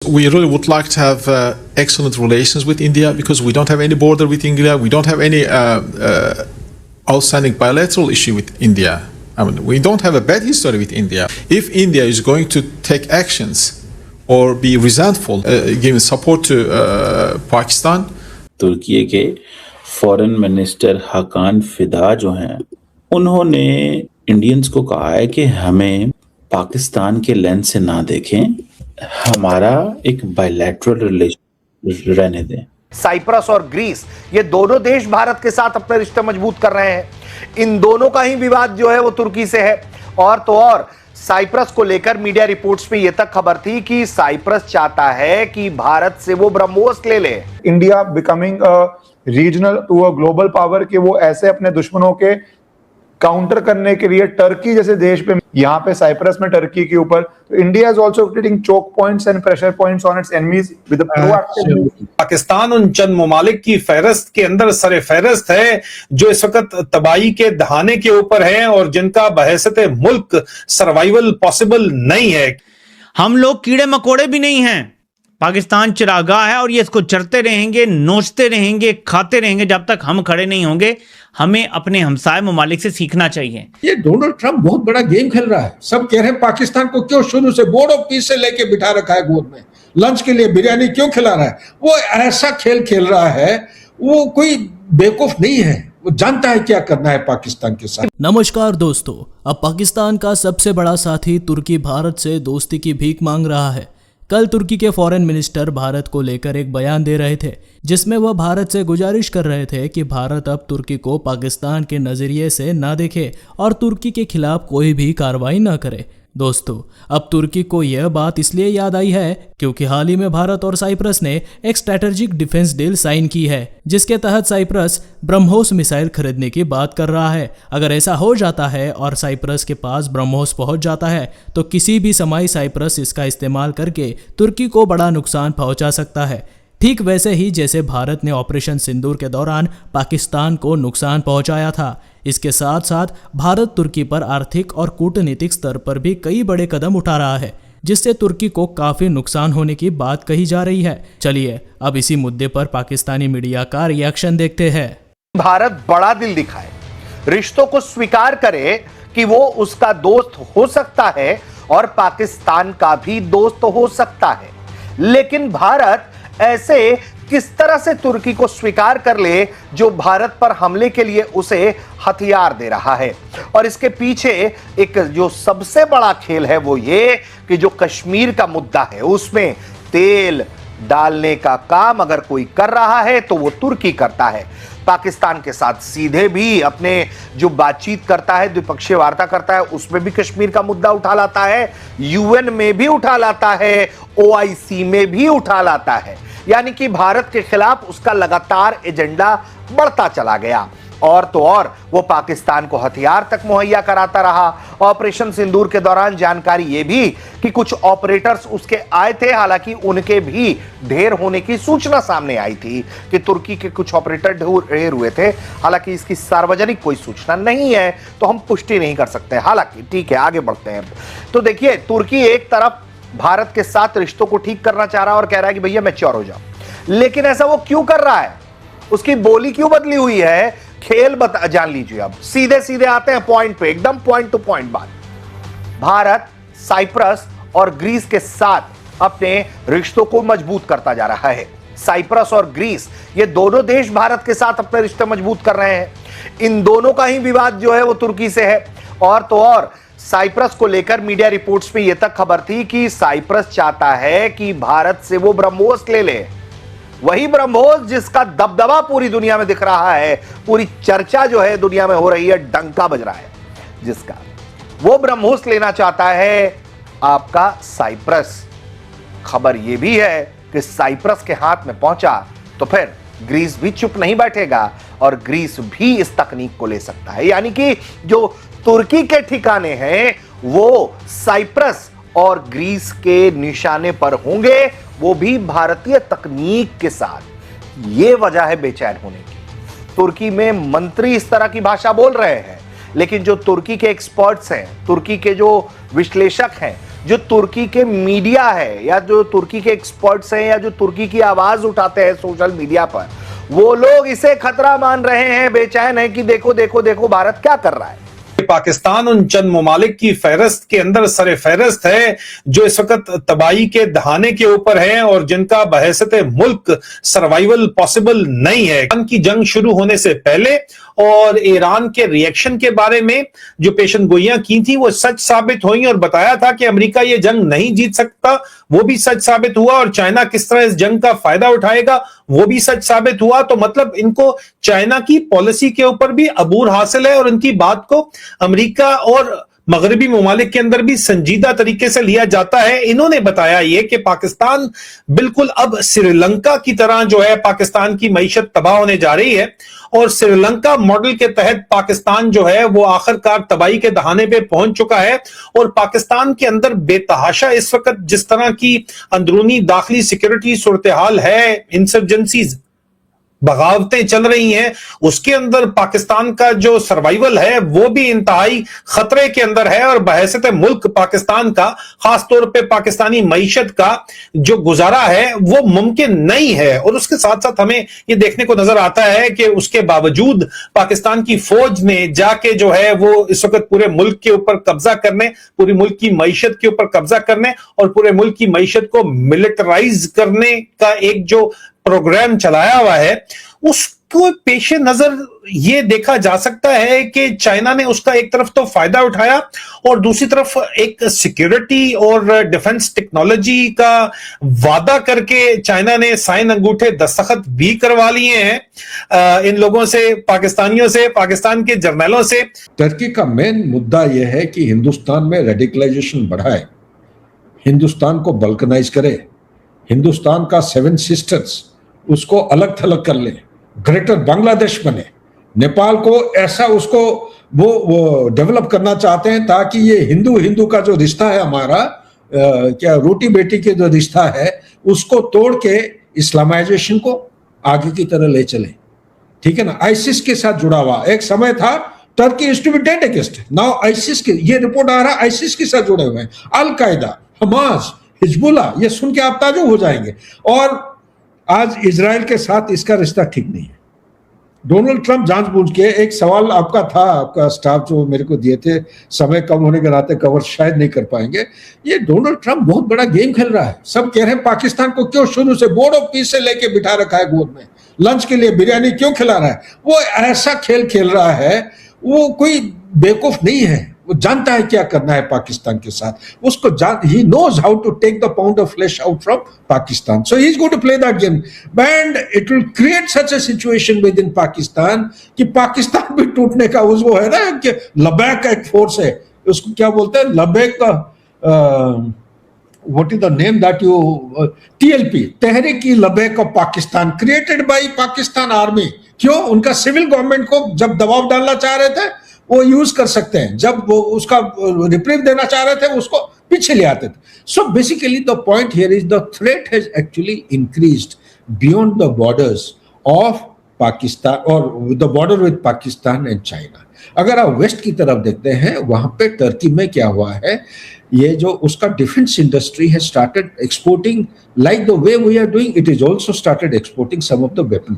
We really would like to have excellent relations with India because we don't have any border with India. We don't have any outstanding bilateral issue with India. I mean, we don't have a bad history with India. If India is going to take actions or be resentful, giving support to Pakistan. तुर्की के foreign minister हकान फिदा जो हैं, उन्होंने Indians को कहा है कि हमें पाकिस्तान के लेंस से ना देखें, हमारा एक बायलैटरल रिलेशन रहने दें। साइप्रस और ग्रीस, ये दोनों देश भारत के साथ अपने रिश्ते मजबूत कर रहे हैं। इन दोनों का ही विवाद जो है वो तुर्की से है। और तो और साइप्रस को लेकर मीडिया रिपोर्ट्स में यह तक खबर थी कि साइप्रस चाहता है कि भारत से वो ब्रह्मोस ले ले। India becoming a regional to a global power के वो ऐसे अपने दुश्मनों के काउंटर करने के लिए टर्की जैसे देश पे, यहाँ पे साइप्रस में टर्की के ऊपर, तो India is also creating choke points and pressure points on its enemies with a proactive. Pakistan उन चंद ममालिक की फहरिस्त के अंदर सरे फहरिस्त है जो इस वक्त तबाही के दहाने के ऊपर है और जिनका बहैसियत मुल्क सर्वाइवल पॉसिबल नहीं है। हम लोग कीड़े मकोड़े भी नहीं हैं। पाकिस्तान चिरागाह है और ये इसको चरते रहेंगे, नोचते रहेंगे, खाते रहेंगे जब तक हम खड़े नहीं होंगे। हमें अपने हमसाय ममालिक से सीखना चाहिए। ये डोनाल्ड ट्रंप बहुत बड़ा गेम खेल रहा है। सब कह रहे हैं पाकिस्तान को क्यों शुरू से बोर्ड ऑफ पीस से लेके बिठा रखा है गोद में, लंच के लिए बिरयानी क्यों खिला रहा है। वो ऐसा खेल खेल रहा है, वो कोई बेवकूफ नहीं है, वो जानता है क्या करना है पाकिस्तान के साथ। नमस्कार दोस्तों, अब पाकिस्तान का सबसे बड़ा साथी तुर्की भारत से दोस्ती की भीख मांग रहा है। कल तुर्की के फॉरेन मिनिस्टर भारत को लेकर एक बयान दे रहे थे जिसमें वह भारत से गुजारिश कर रहे थे कि भारत अब तुर्की को पाकिस्तान के नज़रिए से ना देखे और तुर्की के खिलाफ कोई भी कार्रवाई ना करे। दोस्तों, अब तुर्की को यह बात इसलिए याद आई है क्योंकि हाल ही में भारत और साइप्रस ने एक स्ट्रैटेजिक डिफेंस डील साइन की है जिसके तहत साइप्रस ब्रह्मोस मिसाइल खरीदने की बात कर रहा है। अगर ऐसा हो जाता है और साइप्रस के पास ब्रह्मोस पहुंच जाता है तो किसी भी समय साइप्रस इसका इस्तेमाल करके तुर्की को बड़ा नुकसान पहुंचा सकता है, ठीक वैसे ही जैसे भारत ने ऑपरेशन सिंदूर के दौरान पाकिस्तान को नुकसान पहुंचाया था। इसके साथ साथ भारत तुर्की पर आर्थिक और कूटनीतिक स्तर पर भी कई बड़े कदम उठा रहा है जिससे तुर्की को काफी नुकसान होने की बात कही जा रही है। चलिए अब इसी मुद्दे पर पाकिस्तानी मीडिया का रिएक्शन देखते हैं। भारत बड़ा दिल दिखाए, रिश्तों को स्वीकार करे कि वो उसका दोस्त हो सकता है और पाकिस्तान का भी दोस्त हो सकता है, लेकिन भारत ऐसे किस तरह से तुर्की को स्वीकार कर ले जो भारत पर हमले के लिए उसे हथियार दे रहा है। और इसके पीछे एक जो सबसे बड़ा खेल है वो ये कि जो कश्मीर का मुद्दा है उसमें तेल डालने का काम अगर कोई कर रहा है तो वो तुर्की करता है। पाकिस्तान के साथ सीधे भी अपने जो बातचीत करता है, द्विपक्षीय वार्ता करता है, उसमें भी कश्मीर का मुद्दा उठा लाता है, यूएन में भी उठा लाता है, ओआईसी में भी उठा लाता है। यानी कि भारत के खिलाफ उसका लगातार एजेंडा बढ़ता चला गया। और तो और वो पाकिस्तान को हथियार तक मुहैया कराता रहा। ऑपरेशन सिंदूर के दौरान जानकारी ये भी कि कुछ ऑपरेटर्स उसके आए थे, हालांकि उनके भी ढेर होने की सूचना सामने आई थी कि तुर्की के कुछ ऑपरेटर ढेर हुए थे। हालांकि इसकी सार्वजनिक कोई सूचना नहीं है तो हम पुष्टि नहीं कर सकते। हालांकि ठीक है, आगे बढ़ते हैं। तो देखिए, तुर्की एक तरफ भारत के साथ रिश्तों को ठीक करना चाह रहा है और कह रहा है कि भैया मैच्योर हो जाओ, लेकिन ऐसा वो क्यों कर रहा है, उसकी बोली क्यों बदली हुई है, खेल जान लीजिए। अब सीधे सीधे आते हैं पॉइंट पे, एकदम पॉइंट टू पॉइंट बात। भारत साइप्रस और ग्रीस के साथ अपने रिश्तों को मजबूत करता जा रहा है। साइप्रस और ग्रीस, ये दोनों देश भारत के साथ अपने रिश्ते मजबूत कर रहे हैं। इन दोनों का ही विवाद जो है वो तुर्की से है। और तो और साइप्रस को लेकर मीडिया रिपोर्ट्स में यह तक खबर थी कि साइप्रस चाहता है कि भारत से वो ब्रह्मोस ले ले, वही ब्रह्मोस जिसका दबदबा पूरी दुनिया में दिख रहा है, पूरी चर्चा जो है दुनिया में हो रही है, डंका बज रहा है जिसका, वो ब्रह्मोस लेना चाहता है आपका साइप्रस। खबर यह भी है कि साइप्रस के हाथ में पहुंचा तो फिर ग्रीस भी चुप नहीं बैठेगा और ग्रीस भी इस तकनीक को ले सकता है। यानी कि जो तुर्की के ठिकाने हैं वो साइप्रस और ग्रीस के निशाने पर होंगे, वो भी भारतीय तकनीक के साथ। ये वजह है बेचैन होने की। तुर्की में मंत्री इस तरह की भाषा बोल रहे हैं, लेकिन जो तुर्की के एक्सपर्ट्स हैं, तुर्की के जो विश्लेषक हैं, जो तुर्की के मीडिया है या जो तुर्की के एक्सपर्ट्स हैं या जो तुर्की की आवाज उठाते हैं सोशल मीडिया पर, वो लोग इसे खतरा मान रहे हैं, बेचैन है कि देखो देखो देखो भारत क्या कर रहा है। पाकिस्तान उन चंद ममालिक की फहरिस्त के अंदर सरे फहरिस्त है जो इस वक्त तबाही के दहाने के ऊपर है और जिनका बहैसियत मुल्क सर्वाइवल पॉसिबल नहीं है। ईरान की जंग शुरू होने से पहले और ईरान के रिएक्शन के बारे में जो पेशनगोइयां की थी वो सच साबित हुई और बताया था कि अमेरिका ये जंग नहीं जीत सकता, वो भी सच साबित हुआ। और चाइना किस तरह इस जंग का फायदा उठाएगा वो भी सच साबित हुआ। तो मतलब इनको चाइना की पॉलिसी के ऊपर भी अबूर हासिल है और इनकी बात को अमेरिका और मगरबी ममालिक के अंदर भी संजीदा तरीके से लिया जाता है। इन्होंने बताया ये कि पाकिस्तान बिल्कुल अब श्रीलंका की तरह जो है पाकिस्तान की मईशत तबाह होने जा रही है और श्रीलंका मॉडल के तहत पाकिस्तान जो है वो आखिरकार तबाही के दहाने पे पहुंच चुका है। और पाकिस्तान के अंदर बेतहाशा इस वक्त जिस तरह की अंदरूनी दाखिली सिक्योरिटी सूरत हाल है, इंसर्जेंसीज बगावतें चल रही हैं, उसके अंदर पाकिस्तान का जो सर्वाइवल है वो भी इंतहाई खतरे के अंदर है। और बहैसियत मुल्क पाकिस्तान का, खासतौर पे पाकिस्तानी मईशत का जो गुजारा है वो मुमकिन नहीं है। और उसके साथ साथ हमें ये देखने को नजर आता है कि उसके बावजूद पाकिस्तान की फौज ने जाके जो है वो इस वक्त पूरे मुल्क के ऊपर कब्जा करने, पूरी मुल्क की मईशत के ऊपर कब्जा करने और पूरे मुल्क की मईशत को मिलिटराइज करने का एक जो प्रोग्राम चलाया हुआ है, उसको पेशे नजर ये देखा जा सकता है कि चाइना ने उसका एक तरफ तो फायदा उठाया और दूसरी तरफ एक सिक्योरिटी और डिफेंस टेक्नोलॉजी का वादा करके चाइना ने साइन अंगूठे दस्तखत भी करवा लिए हैं इन लोगों से, पाकिस्तानियों से, पाकिस्तान के जर्नलों से। टर्की का मेन मुद्दा यह है कि हिंदुस्तान में रेडिकलाइजेशन बढ़ाए, हिंदुस्तान को बल्कनाइज करे, हिंदुस्तान का 7 सिस्टर्स उसको अलग थलग कर ले, ग्रेटर बांग्लादेश बने, नेपाल को ऐसा उसको वो डेवलप करना चाहते हैं ताकि ये हिंदू हिंदू का जो रिश्ता है हमारा, क्या रोटी बेटी के जो रिश्ता है उसको तोड़ के इस्लामाइजेशन को आगे की तरह ले चले। ठीक है ना, आईसिस के साथ जुड़ा हुआ एक समय था, Turkey is to be dead against, now ISIS के, ये रिपोर्ट आ रहा है आईसिस के साथ जुड़े हुए हैं, अल कायदा, हमास, हिजबुल्ला, ये सुन के आप ताजुब हो जाएंगे। और आज इजराइल के साथ इसका रिश्ता ठीक नहीं है। डोनाल्ड ट्रंप जानबूझ के, एक सवाल आपका था, आपका स्टाफ जो मेरे को दिए थे, समय कम होने के नाते कवर शायद नहीं कर पाएंगे, ये डोनाल्ड ट्रंप बहुत बड़ा गेम खेल रहा है। सब कह रहे हैं पाकिस्तान को क्यों शुरू से बोर्ड ऑफ पीस से लेके बिठा रखा है गोद में, लंच के लिए बिरयानी क्यों खिला रहा है। वो ऐसा खेल खेल रहा है, वो कोई बेवकूफ नहीं है, वो जानता है क्या करना है पाकिस्तान के साथ, उसको he knows how to take the pound of flesh out from Pakistan, so he's going to play that game and it will create such a situation within Pakistan कि पाकिस्तान भी टूटने का उस वो है ना कि लबैक का एक फोर्स है, उसको क्या बोलते हैं, लबैक का what is the name that you TLP, Tehreek-e-Labbaik of Pakistan, created by Pakistan army. क्यों? उनका सिविल गवर्नमेंट को जब दबाव डालना चाह रहे थे वो यूज कर सकते हैं, जब वो उसका रिप्रीव देना चाह रहे थे उसको पीछे ले आते थे। So basically the point here is the threat has actually increased beyond the borders of Pakistan और the border with Pakistan and China. अगर आप वेस्ट की तरफ देखते हैं, वहां पे टर्की में क्या हुआ है, ये जो उसका डिफेंस इंडस्ट्री है started exporting like the way we are doing, it is also started exporting some of the weapon